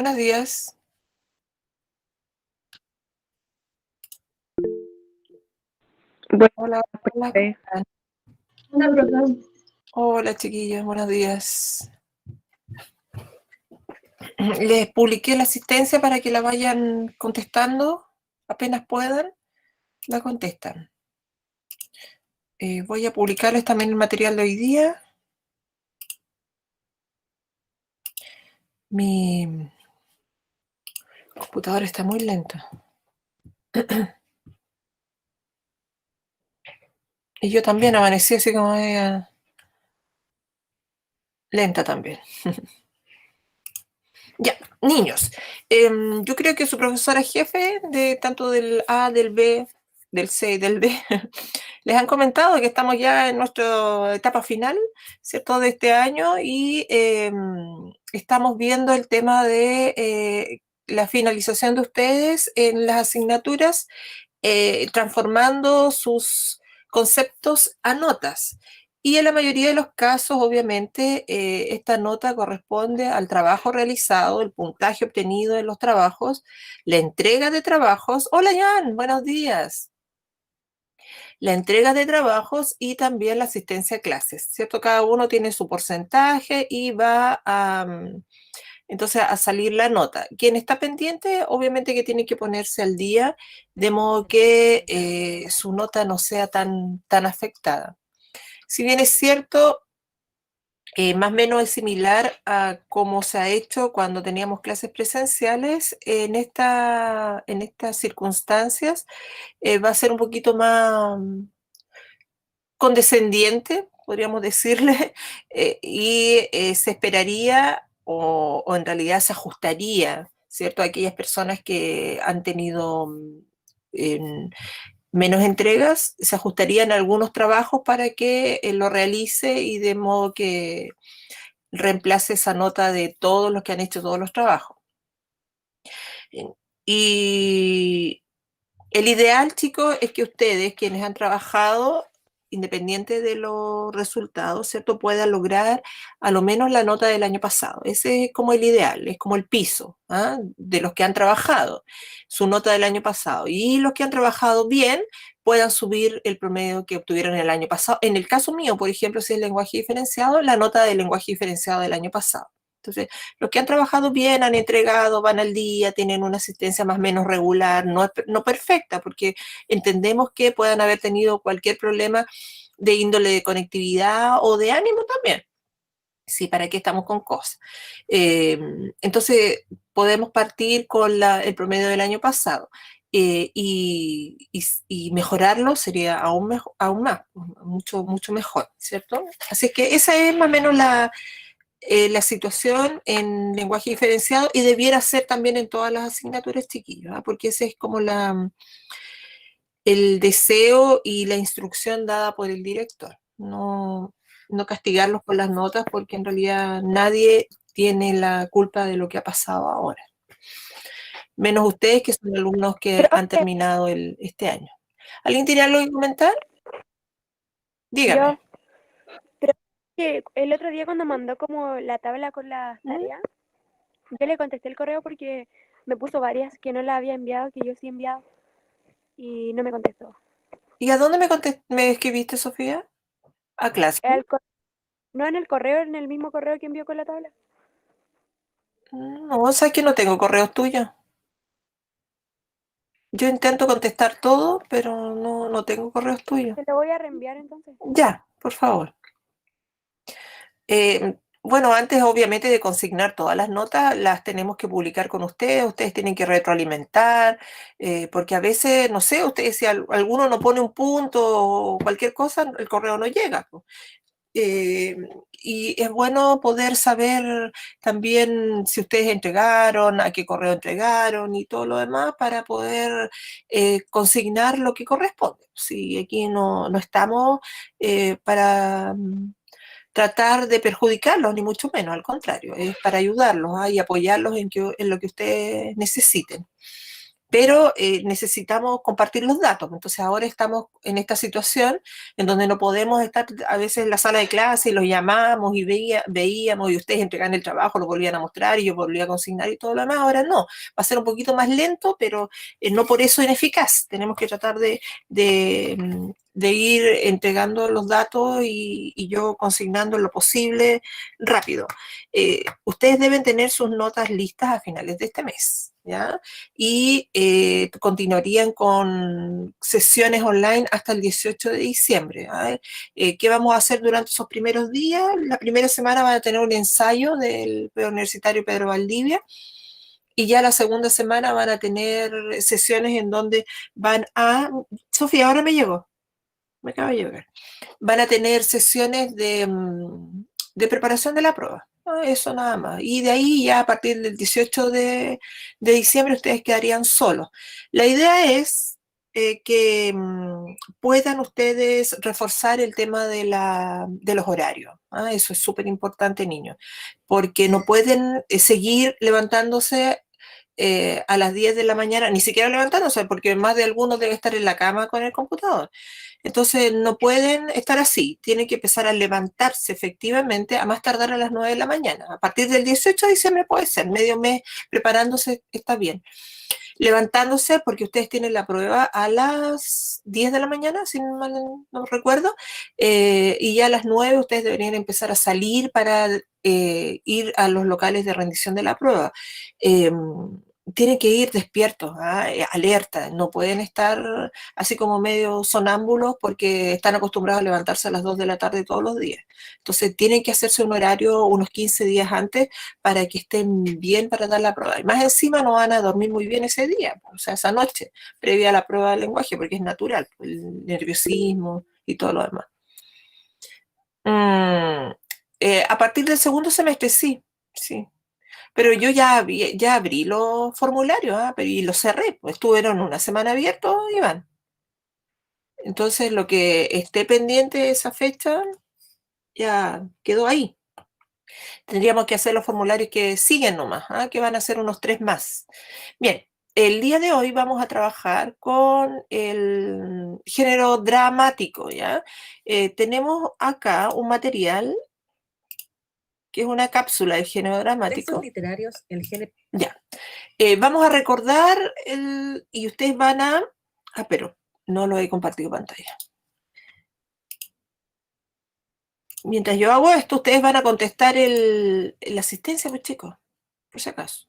Buenos días. Bueno, Hola, hola, ¿cómo eh, están? Hola, profe. Hola, chiquillos, buenos días. Les publiqué la asistencia para que la vayan contestando. Apenas puedan, la contestan. Voy a publicarles también el material de hoy día. Mi computadora está muy lenta. Y yo también amanecí así como media lenta también. Ya, niños, yo creo que su profesora jefe de tanto del A, del B, del C y del D, les han comentado que estamos ya en nuestra etapa final, ¿cierto?, de este año y estamos viendo el tema de la finalización de ustedes en las asignaturas, transformando sus conceptos a notas. Y en la mayoría de los casos, obviamente, esta nota corresponde al trabajo realizado, el puntaje obtenido en los trabajos, la entrega de trabajos. Hola, Jan, buenos días. La entrega de trabajos y también la asistencia a clases, ¿cierto? Cada uno tiene su porcentaje y va a, entonces, a salir la nota. Quien está pendiente, obviamente que tiene que ponerse al día, de modo que su nota no sea tan afectada. Si bien es cierto, más o menos es similar a cómo se ha hecho cuando teníamos clases presenciales, en estas circunstancias va a ser un poquito más condescendiente, podríamos decirle, y se esperaría o en realidad se ajustaría, ¿cierto?, a aquellas personas que han tenido menos entregas, se ajustarían algunos trabajos para que lo realice y de modo que reemplace esa nota de todos los que han hecho todos los trabajos. Y el ideal, chicos, es que ustedes, quienes han trabajado, independiente de los resultados, ¿cierto?, puedan lograr a lo menos la nota del año pasado. Ese es como el ideal, es como el piso, ¿ah?, de los que han trabajado, su nota del año pasado. Y los que han trabajado bien puedan subir el promedio que obtuvieron el año pasado. En el caso mío, por ejemplo, si es lenguaje diferenciado, la nota del lenguaje diferenciado del año pasado. Entonces, los que han trabajado bien, han entregado, van al día, tienen una asistencia más o menos regular, no perfecta, porque entendemos que puedan haber tenido cualquier problema de índole de conectividad o de ánimo también. Sí, ¿para qué estamos con cosas? Entonces, podemos partir con el promedio del año pasado. Y mejorarlo sería aún más, mucho mejor, ¿cierto? Así que esa es más o menos la situación en lenguaje diferenciado y debiera ser también en todas las asignaturas, chiquillos, ¿eh? Porque ese es como el deseo y la instrucción dada por el director. No castigarlos por las notas porque en realidad nadie tiene la culpa de lo que ha pasado ahora. Menos ustedes que son alumnos que han profe, terminado este año. ¿Alguien tiene algo que comentar? Dígame. yo, pero que el otro día cuando mandó como la tabla con las ¿Mm? tareas, yo le contesté el correo porque me puso varias que no la había enviado, que yo sí he enviado, y no me contestó. ¿Y a dónde me escribiste, Sofía? ¿A clase? El co- no en el correo, en el mismo correo que envió con la tabla. No, sabes que no tengo correos tuyos. Yo intento contestar todo, pero no tengo correos tuyos. Te lo voy a reenviar entonces. Ya, por favor. Bueno, antes obviamente de consignar todas las notas, las tenemos que publicar con ustedes tienen que retroalimentar, porque a veces, no sé, ustedes si alguno no pone un punto o cualquier cosa, el correo no llega, po. Eh, y es bueno poder saber también si ustedes entregaron, a qué correo entregaron y todo lo demás para poder consignar lo que corresponde. Si aquí no estamos para tratar de perjudicarlos, ni mucho menos, al contrario, es para ayudarlos, ¿ah?, y apoyarlos en lo que ustedes necesiten. pero necesitamos compartir los datos. Entonces ahora estamos en esta situación en donde no podemos estar a veces en la sala de clase y los llamamos y veíamos y ustedes entregan el trabajo, lo volvían a mostrar y yo volvía a consignar y todo lo demás. Ahora no, va a ser un poquito más lento, pero no por eso ineficaz. Tenemos que tratar de ir entregando los datos y yo consignando lo posible rápido. Ustedes deben tener sus notas listas a finales de este mes, ¿ya? Y continuarían con sesiones online hasta el 18 de diciembre. ¿Qué vamos a hacer durante esos primeros días? La primera semana van a tener un ensayo del Preuniversitario Pedro Valdivia, y ya la segunda semana van a tener sesiones en donde van a... Sofía, ahora me llegó. Me acaba de llegar. Van a tener sesiones de preparación de la prueba. Eso nada más. Y de ahí ya a partir del 18 de diciembre ustedes quedarían solos. La idea es que puedan ustedes reforzar el tema de los horarios. Eso es súper importante, niños, porque no pueden seguir levantándose a las 10 de la mañana, ni siquiera levantándose, porque más de alguno debe estar en la cama con el computador. Entonces no pueden estar así, tienen que empezar a levantarse efectivamente a más tardar a las 9 de la mañana. A partir del 18 de diciembre puede ser, medio mes preparándose está bien. Levantándose porque ustedes tienen la prueba a las 10 de la mañana, si mal no recuerdo, y ya a las 9 ustedes deberían empezar a salir para ir a los locales de rendición de la prueba. Tienen que ir despiertos, alerta, no pueden estar así como medio sonámbulos porque están acostumbrados a levantarse a las 2 de la tarde todos los días. Entonces tienen que hacerse un horario unos 15 días antes para que estén bien para dar la prueba. Y más encima no van a dormir muy bien ese día, o sea, esa noche, previa a la prueba del lenguaje, porque es natural, el nerviosismo y todo lo demás. A partir del segundo semestre, sí, sí. Pero yo ya abrí los formularios, y los cerré, pues estuvieron una semana abiertos, Iván. Entonces lo que esté pendiente de esa fecha ya quedó ahí. Tendríamos que hacer los formularios que siguen nomás, que van a ser unos 3 más. Bien, el día de hoy vamos a trabajar con el género dramático, ¿ya? Tenemos acá un material que es una cápsula del género dramático. Textos literarios, el género... Ya. Vamos a recordar y ustedes van a... pero no lo he compartido pantalla. Mientras yo hago esto, ustedes van a contestar la asistencia, pues chicos, por si acaso.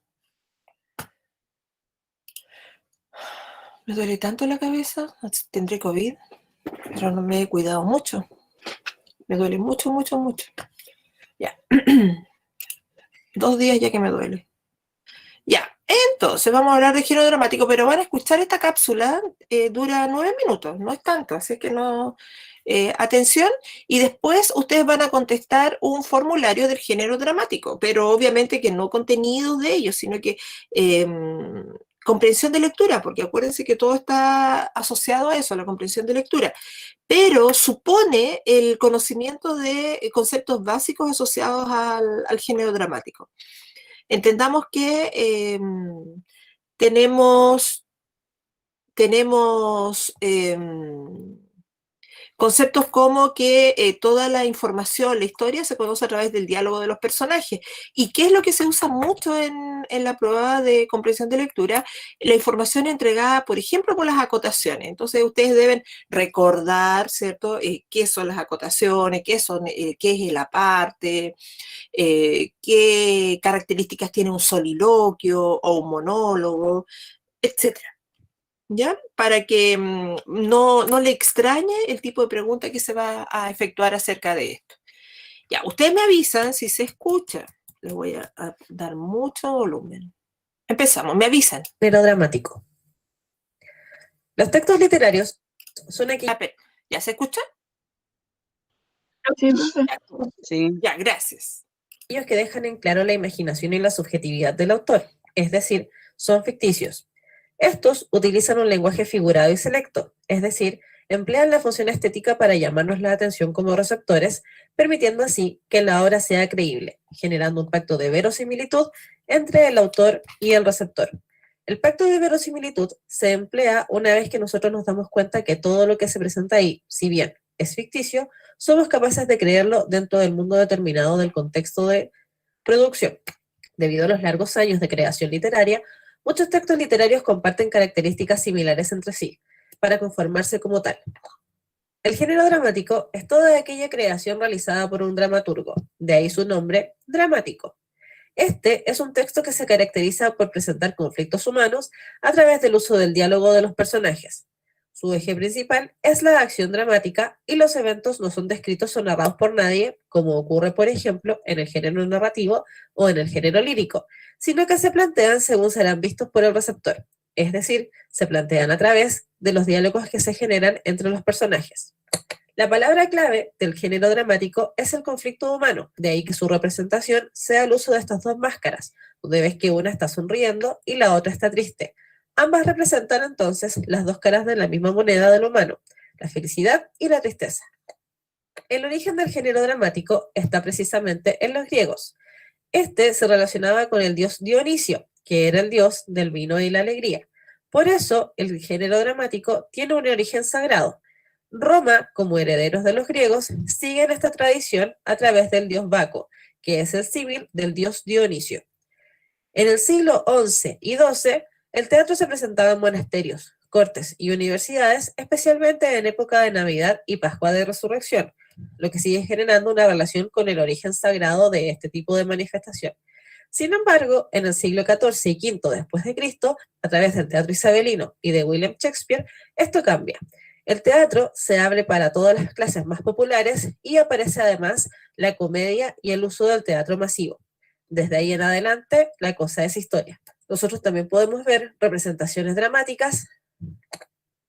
Me duele tanto la cabeza, tendré COVID, pero no me he cuidado mucho. Me duele mucho, mucho, mucho. Ya. 2 días ya que me duele. Ya, entonces vamos a hablar de género dramático, pero van a escuchar esta cápsula, dura 9 minutos, no es tanto, así que no... atención, y después ustedes van a contestar un formulario del género dramático, pero obviamente que no contenido de ellos, sino que comprensión de lectura, porque acuérdense que todo está asociado a eso, a la comprensión de lectura, pero supone el conocimiento de conceptos básicos asociados al género dramático. Entendamos que tenemos conceptos como que toda la información, la historia se conoce a través del diálogo de los personajes. ¿Y qué es lo que se usa mucho en la prueba de comprensión de lectura? La información entregada, por ejemplo, por las acotaciones. Entonces ustedes deben recordar, ¿cierto? ¿Qué son las acotaciones? ¿Qué es el aparte? ¿Qué características tiene un soliloquio o un monólogo? Etcétera. ¿Ya? Para que no le extrañe el tipo de pregunta que se va a efectuar acerca de esto. Ya, ustedes me avisan si se escucha. Les voy a dar mucho volumen. Empezamos, me avisan. Género dramático. Los textos literarios son aquellos... ¿Ya se escucha? Sí, profe. Sí. Ya, gracias. Aquellos que dejan en claro la imaginación y la subjetividad del autor, es decir, son ficticios. Estos utilizan un lenguaje figurado y selecto, es decir, emplean la función estética para llamarnos la atención como receptores, permitiendo así que la obra sea creíble, generando un pacto de verosimilitud entre el autor y el receptor. El pacto de verosimilitud se emplea una vez que nosotros nos damos cuenta que todo lo que se presenta ahí, si bien es ficticio, somos capaces de creerlo dentro del mundo determinado del contexto de producción. Debido a los largos años de creación literaria, muchos textos literarios comparten características similares entre sí, para conformarse como tal. El género dramático es toda aquella creación realizada por un dramaturgo, de ahí su nombre, dramático. Este es un texto que se caracteriza por presentar conflictos humanos a través del uso del diálogo de los personajes. Su eje principal es la acción dramática y los eventos no son descritos o narrados por nadie, como ocurre, por ejemplo, en el género narrativo o en el género lírico, sino que se plantean según serán vistos por el receptor, es decir, se plantean a través de los diálogos que se generan entre los personajes. La palabra clave del género dramático es el conflicto humano, de ahí que su representación sea el uso de estas dos máscaras, donde ves que una está sonriendo y la otra está triste. Ambas representan entonces las dos caras de la misma moneda del humano, la felicidad y la tristeza. El origen del género dramático está precisamente en los griegos. Este se relacionaba con el dios Dionisio, que era el dios del vino y la alegría. Por eso, el género dramático tiene un origen sagrado. Roma, como herederos de los griegos, siguen esta tradición a través del dios Baco, que es el símil del dios Dionisio. En el siglo XI y XII, el teatro se presentaba en monasterios, cortes y universidades, especialmente en época de Navidad y Pascua de Resurrección, lo que sigue generando una relación con el origen sagrado de este tipo de manifestación. Sin embargo, en el siglo XIV y V después de Cristo, a través del teatro isabelino y de William Shakespeare, esto cambia. El teatro se abre para todas las clases más populares y aparece además la comedia y el uso del teatro masivo. Desde ahí en adelante, la cosa es historia. Nosotros también podemos ver representaciones dramáticas,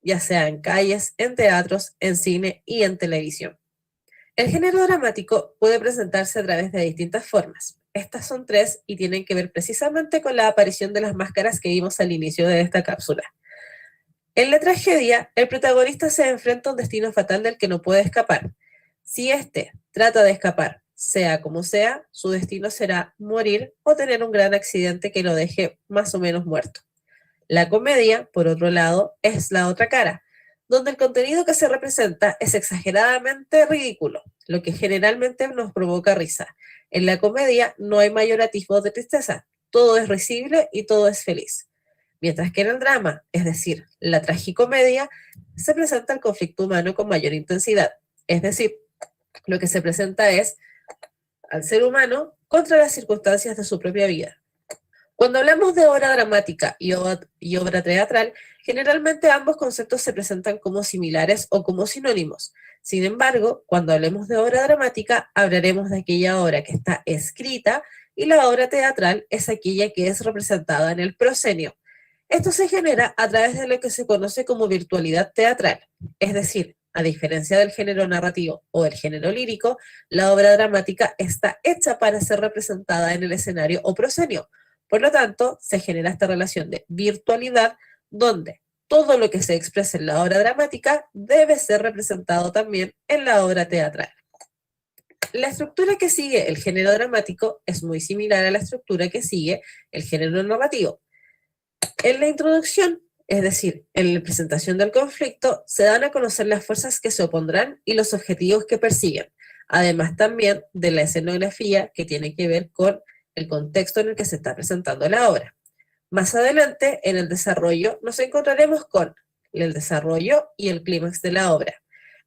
ya sea en calles, en teatros, en cine y en televisión. El género dramático puede presentarse a través de distintas formas. Estas son tres y tienen que ver precisamente con la aparición de las máscaras que vimos al inicio de esta cápsula. En la tragedia, el protagonista se enfrenta a un destino fatal del que no puede escapar. Si éste trata de escapar, sea como sea, su destino será morir o tener un gran accidente que lo deje más o menos muerto. La comedia, por otro lado, es la otra cara, donde el contenido que se representa es exageradamente ridículo, lo que generalmente nos provoca risa. En la comedia no hay mayor atisbo de tristeza, todo es risible y todo es feliz. Mientras que en el drama, es decir, la tragicomedia, se presenta el conflicto humano con mayor intensidad. Es decir, lo que se presenta es al ser humano contra las circunstancias de su propia vida. Cuando hablamos de obra dramática y obra teatral, generalmente ambos conceptos se presentan como similares o como sinónimos. Sin embargo, cuando hablemos de obra dramática, hablaremos de aquella obra que está escrita y la obra teatral es aquella que es representada en el proscenio. Esto se genera a través de lo que se conoce como virtualidad teatral, es decir, a diferencia del género narrativo o el género lírico, la obra dramática está hecha para ser representada en el escenario o proscenio. Por lo tanto, se genera esta relación de virtualidad donde todo lo que se expresa en la obra dramática debe ser representado también en la obra teatral. La estructura que sigue el género dramático es muy similar a la estructura que sigue el género narrativo. En la introducción, es decir, en la presentación del conflicto, se dan a conocer las fuerzas que se opondrán y los objetivos que persiguen, además también de la escenografía que tiene que ver con el contexto en el que se está presentando la obra. Más adelante, en el desarrollo, nos encontraremos con el desarrollo y el clímax de la obra.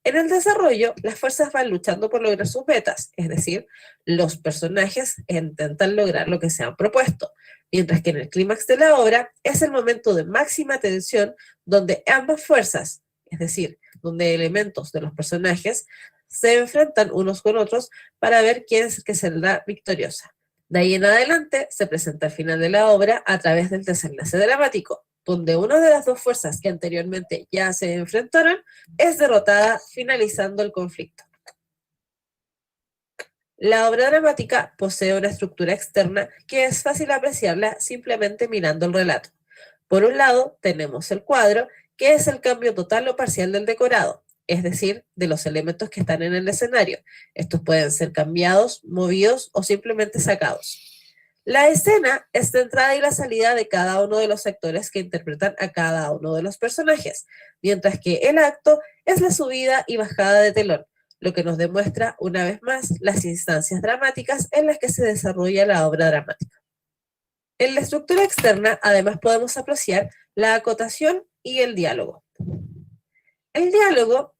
En el desarrollo, las fuerzas van luchando por lograr sus metas, es decir, los personajes intentan lograr lo que se han propuesto, mientras que en el clímax de la obra es el momento de máxima tensión donde ambas fuerzas, es decir, donde elementos de los personajes se enfrentan unos con otros para ver quién es el que saldrá victoriosa. De ahí en adelante se presenta el final de la obra a través del desenlace dramático, donde una de las dos fuerzas que anteriormente ya se enfrentaron es derrotada, finalizando el conflicto. La obra dramática posee una estructura externa que es fácil apreciarla simplemente mirando el relato. Por un lado, tenemos el cuadro, que es el cambio total o parcial del decorado, es decir, de los elementos que están en el escenario. Estos pueden ser cambiados, movidos o simplemente sacados. La escena es la entrada y la salida de cada uno de los actores que interpretan a cada uno de los personajes, mientras que el acto es la subida y bajada de telón, lo que nos demuestra una vez más las instancias dramáticas en las que se desarrolla la obra dramática. En la estructura externa, además, podemos apreciar la acotación y el diálogo. El diálogo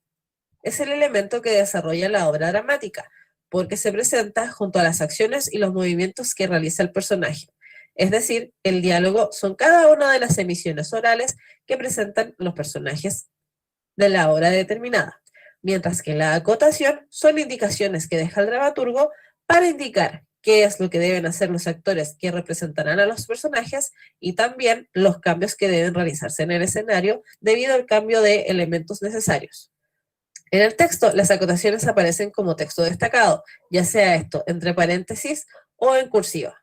es el elemento que desarrolla la obra dramática, porque se presenta junto a las acciones y los movimientos que realiza el personaje. Es decir, el diálogo son cada una de las emisiones orales que presentan los personajes de la obra determinada, mientras que la acotación son indicaciones que deja el dramaturgo para indicar qué es lo que deben hacer los actores que representarán a los personajes y también los cambios que deben realizarse en el escenario debido al cambio de elementos necesarios. En el texto, las acotaciones aparecen como texto destacado, ya sea esto entre paréntesis o en cursiva.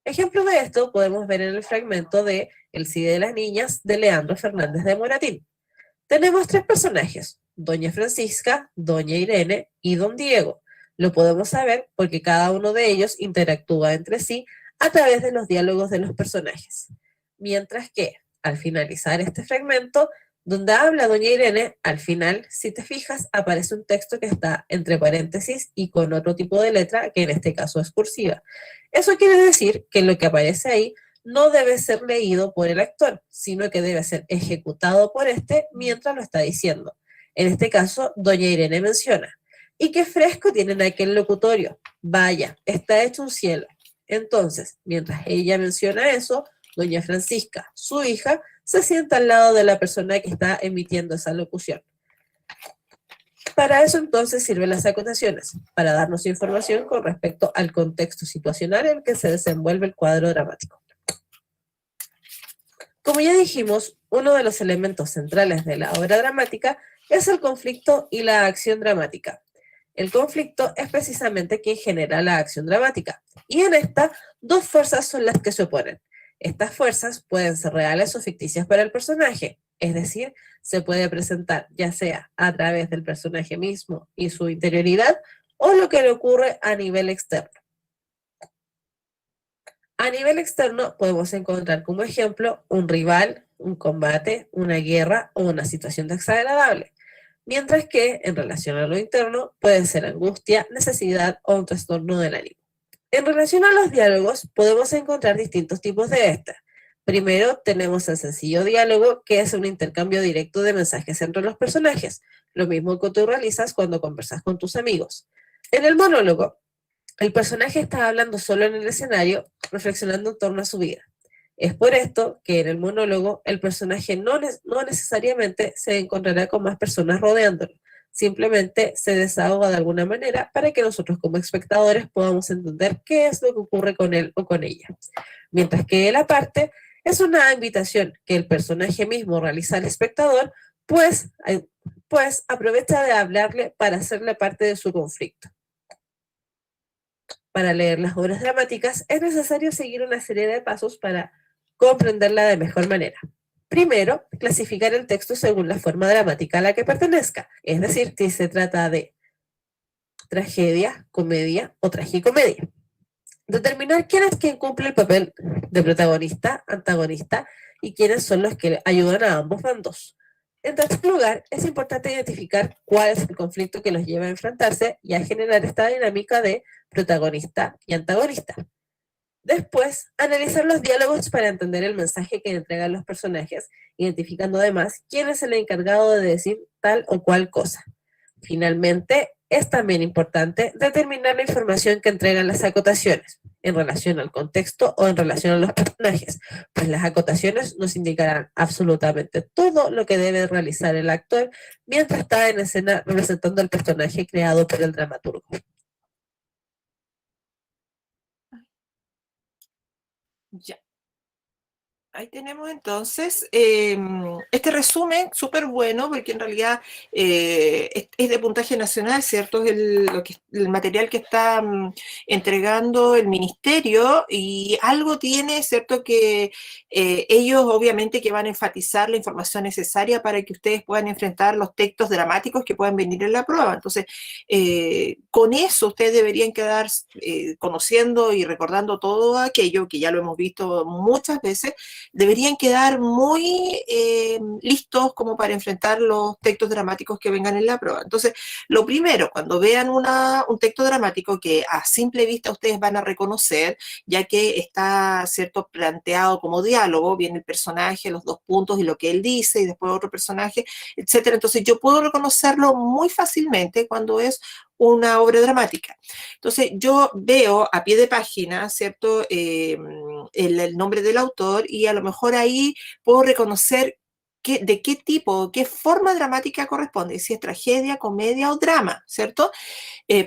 Ejemplo de esto podemos ver en el fragmento de El sí de las niñas de Leandro Fernández de Moratín. Tenemos tres personajes, Doña Francisca, Doña Irene y Don Diego. Lo podemos saber porque cada uno de ellos interactúa entre sí a través de los diálogos de los personajes. Mientras que, al finalizar este fragmento, donde habla Doña Irene, al final, si te fijas, aparece un texto que está entre paréntesis y con otro tipo de letra, que en este caso es cursiva. Eso quiere decir que lo que aparece ahí no debe ser leído por el actor, sino que debe ser ejecutado por este mientras lo está diciendo. En este caso, Doña Irene menciona, ¿y qué fresco tienen aquel locutorio? Vaya, está hecho un cielo. Entonces, mientras ella menciona eso, Doña Francisca, su hija, se sienta al lado de la persona que está emitiendo esa locución. Para eso entonces sirven las acotaciones, para darnos información con respecto al contexto situacional en el que se desenvuelve el cuadro dramático. Como ya dijimos, uno de los elementos centrales de la obra dramática es el conflicto y la acción dramática. El conflicto es precisamente quien genera la acción dramática, y en esta, dos fuerzas son las que se oponen. Estas fuerzas pueden ser reales o ficticias para el personaje, es decir, se puede presentar ya sea a través del personaje mismo y su interioridad, o lo que le ocurre a nivel externo. A nivel externo podemos encontrar como ejemplo un rival, un combate, una guerra o una situación desagradable, mientras que en relación a lo interno puede ser angustia, necesidad o un trastorno del ánimo. En relación a los diálogos podemos encontrar distintos tipos de estas. Primero tenemos el sencillo diálogo, que es un intercambio directo de mensajes entre los personajes, lo mismo que tú realizas cuando conversas con tus amigos. En el monólogo, el personaje está hablando solo en el escenario, reflexionando en torno a su vida. Es por esto que en el monólogo el personaje no necesariamente se encontrará con más personas rodeándolo, simplemente se desahoga de alguna manera para que nosotros como espectadores podamos entender qué es lo que ocurre con él o con ella. Mientras que la parte es una invitación que el personaje mismo realiza al espectador, pues aprovecha de hablarle para hacerle parte de su conflicto. Para leer las obras dramáticas es necesario seguir una serie de pasos para comprenderla de mejor manera. Primero, clasificar el texto según la forma dramática a la que pertenezca, es decir, si se trata de tragedia, comedia o tragicomedia. Determinar quién es quien cumple el papel de protagonista, antagonista y quiénes son los que ayudan a ambos bandos. En tercer lugar, es importante identificar cuál es el conflicto que los lleva a enfrentarse y a generar esta dinámica de protagonista y antagonista. Después, analizar los diálogos para entender el mensaje que entregan los personajes, identificando además quién es el encargado de decir tal o cual cosa. Finalmente, es también importante determinar la información que entregan las acotaciones en relación al contexto o en relación a los personajes, pues las acotaciones nos indicarán absolutamente todo lo que debe realizar el actor mientras está en escena representando al personaje creado por el dramaturgo. Ya. ahí tenemos entonces este resumen súper bueno, porque en realidad es de puntaje nacional, ¿cierto? Es el material que está entregando el ministerio, y algo tiene, ¿cierto? Que ellos obviamente que van a enfatizar la información necesaria para que ustedes puedan enfrentar los textos dramáticos que puedan venir en la prueba. Entonces, con eso ustedes deberían quedar conociendo y recordando todo aquello que ya lo hemos visto muchas veces. Deberían quedar muy listos como para enfrentar los textos dramáticos que vengan en la prueba. Entonces, lo primero, cuando vean un texto dramático que a simple vista ustedes van a reconocer, ya que está, ¿cierto?, planteado como diálogo, viene el personaje, los dos puntos y lo que él dice, y después otro personaje, etcétera. Entonces, yo puedo reconocerlo muy fácilmente cuando es una obra dramática. Entonces, yo veo a pie de página, ¿cierto?, el nombre del autor, y a lo mejor ahí puedo reconocer de qué tipo, qué forma dramática corresponde, si es tragedia, comedia o drama, ¿cierto?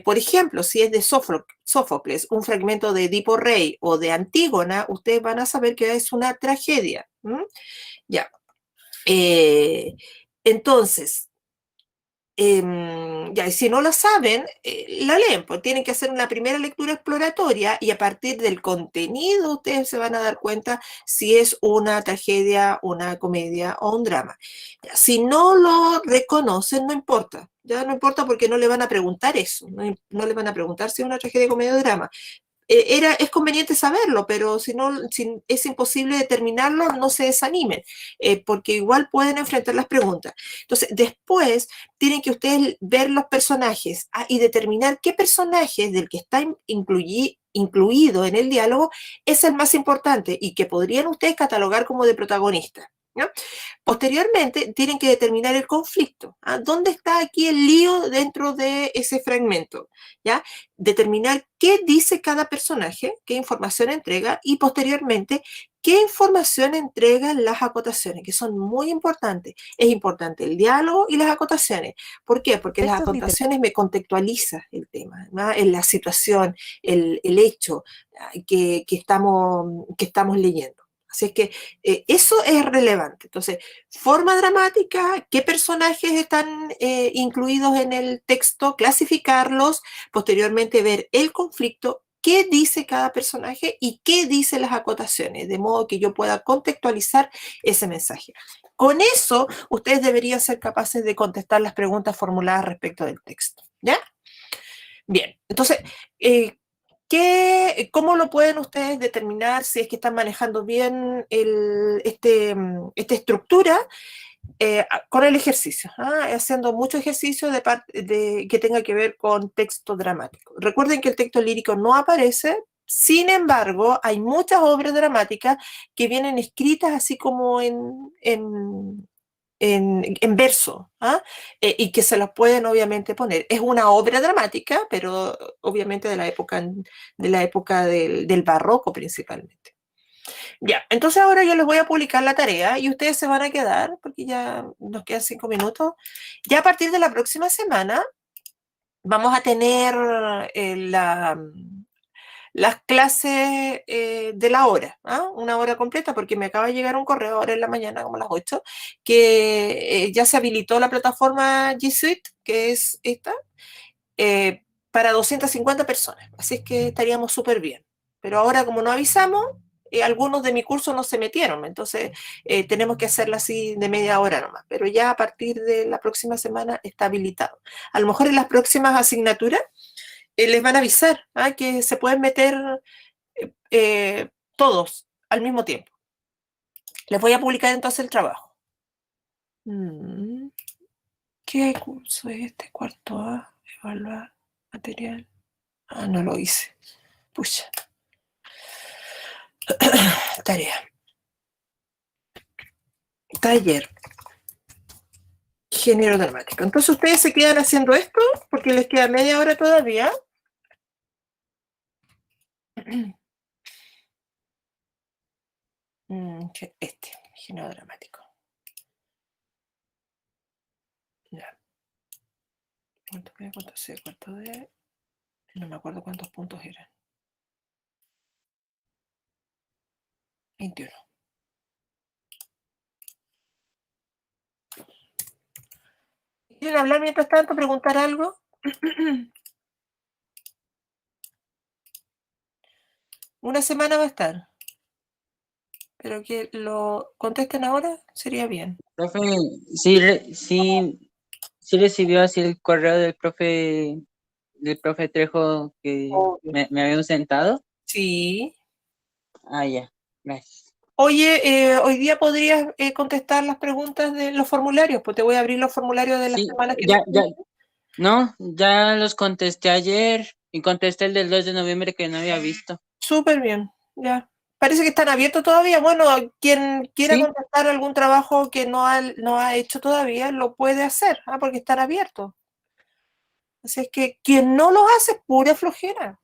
Por ejemplo, si es de Sófocles, un fragmento de Edipo Rey o de Antígona, ustedes van a saber que es una tragedia. Ya. Entonces, ya, y si no lo saben, la leen, pues tienen que hacer una primera lectura exploratoria, y a partir del contenido ustedes se van a dar cuenta si es una tragedia, una comedia o un drama. Ya, si no lo reconocen, no importa, ya no importa, porque no le van a preguntar eso, no le van a preguntar si es una tragedia, comedia o drama. Es conveniente saberlo, pero si es imposible determinarlo, no se desanimen, porque igual pueden enfrentar las preguntas. Entonces, después tienen que ustedes ver los personajes y determinar qué personaje del que está incluido en el diálogo es el más importante y que podrían ustedes catalogar como de protagonista, ¿no? Posteriormente, tienen que determinar el conflicto. ¿Dónde está aquí el lío dentro de ese fragmento? ¿Ya? Determinar qué dice cada personaje, qué información entrega, y posteriormente qué información entregan las acotaciones, que son muy importantes. Es importante el diálogo y las acotaciones. ¿Por qué? Porque las acotaciones me contextualizan el tema, ¿no? En la situación, el hecho que estamos leyendo. Así es que eso es relevante. Entonces, forma dramática, qué personajes están incluidos en el texto, clasificarlos, posteriormente ver el conflicto, qué dice cada personaje y qué dicen las acotaciones, de modo que yo pueda contextualizar ese mensaje. Con eso, ustedes deberían ser capaces de contestar las preguntas formuladas respecto del texto, ¿ya? Bien, entonces, ¿cómo lo pueden ustedes determinar si es que están manejando bien esta estructura? Con el ejercicio, haciendo mucho ejercicio que tenga que ver con texto dramático. Recuerden que el texto lírico no aparece, sin embargo, hay muchas obras dramáticas que vienen escritas así como en verso, y que se las pueden obviamente poner. Es una obra dramática, pero obviamente de la época del barroco principalmente. Ya, entonces ahora yo les voy a publicar la tarea y ustedes se van a quedar, porque ya nos quedan 5 minutos. Ya a partir de la próxima semana vamos a tener las clases de la hora, una hora completa, porque me acaba de llegar un correo ahora en la mañana, como a las 8, que ya se habilitó la plataforma G Suite, que es esta, para 250 personas. Así es que estaríamos súper bien. Pero ahora, como no avisamos, algunos de mi curso no se metieron, entonces tenemos que hacerla así de media hora nomás. Pero ya a partir de la próxima semana está habilitado. A lo mejor en las próximas asignaturas les van a avisar que se pueden meter todos al mismo tiempo. Les voy a publicar entonces el trabajo. ¿Qué curso es este? Cuarto A, evaluar material. No lo hice. Pucha. Tarea. Taller. Género dramático. Entonces ustedes se quedan haciendo esto porque les queda media hora todavía. Género dramático. Ya. ¿Cuánto B? ¿Cuánto C? ¿Cuánto D? No me acuerdo cuántos puntos eran. 21. ¿Quieren hablar mientras tanto, preguntar algo? Una semana va a estar, pero que lo contesten ahora sería bien. Profe, sí, sí recibió así el correo del profe Trejo que me había sentado. Sí. Ah, ya, gracias. Oye, hoy día podrías contestar las preguntas de los formularios, pues te voy a abrir los formularios de las Sí, semanas que ya, vienen. no, ya los contesté ayer y contesté el del 2 de noviembre que no había visto. Súper bien, ya. Parece que están abiertos todavía. Bueno, quien quiera Sí, contestar algún trabajo que no ha hecho todavía, lo puede hacer, porque están abiertos. Así es que quien no los hace es pura flojera,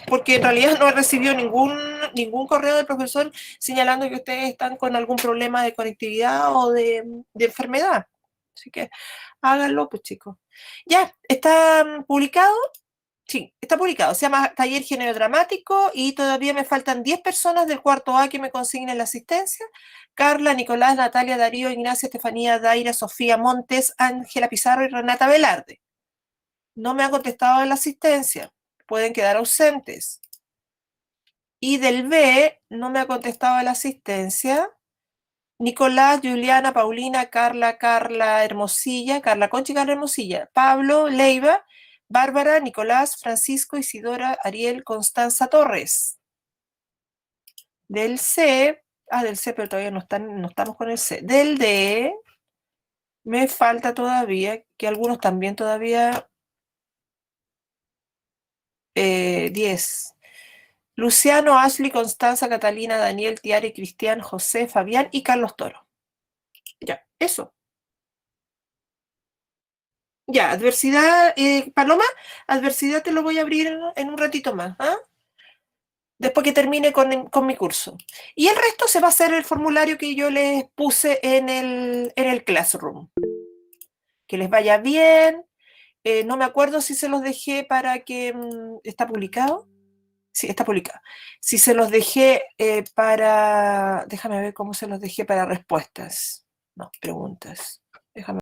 porque en realidad no he recibido ningún correo del profesor señalando que ustedes están con algún problema de conectividad o de enfermedad. Así que háganlo, pues chicos. Ya, ¿está publicado? Sí, está publicado. Se llama Taller Género Dramático y todavía me faltan 10 personas del cuarto A que me consignen la asistencia. Carla, Nicolás, Natalia, Darío, Ignacia, Estefanía, Daira, Sofía Montes, Ángela Pizarro y Renata Velarde. No me han contestado en la asistencia. Pueden quedar ausentes. Y del B no me ha contestado la asistencia. Nicolás, Juliana, Paulina, Carla Hermosilla, Carla Conchi, Carla Hermosilla, Pablo, Leiva, Bárbara, Nicolás, Francisco, Isidora, Ariel, Constanza Torres. Del C, del C, pero todavía no estamos con el C. Del D, me falta todavía, que algunos también todavía, 10. Luciano, Ashley, Constanza, Catalina, Daniel, Tiare, Cristian, José, Fabián y Carlos Toro. Ya, eso. Ya, adversidad, Paloma, adversidad te lo voy a abrir en un ratito más, después que termine con mi curso. Y el resto se va a hacer el formulario que yo les puse en el Classroom. Que les vaya bien. No me acuerdo si se los dejé para que... ¿Está publicado? Sí, está publicado. Si se los dejé para... Déjame ver cómo se los dejé para respuestas. No, preguntas. Déjame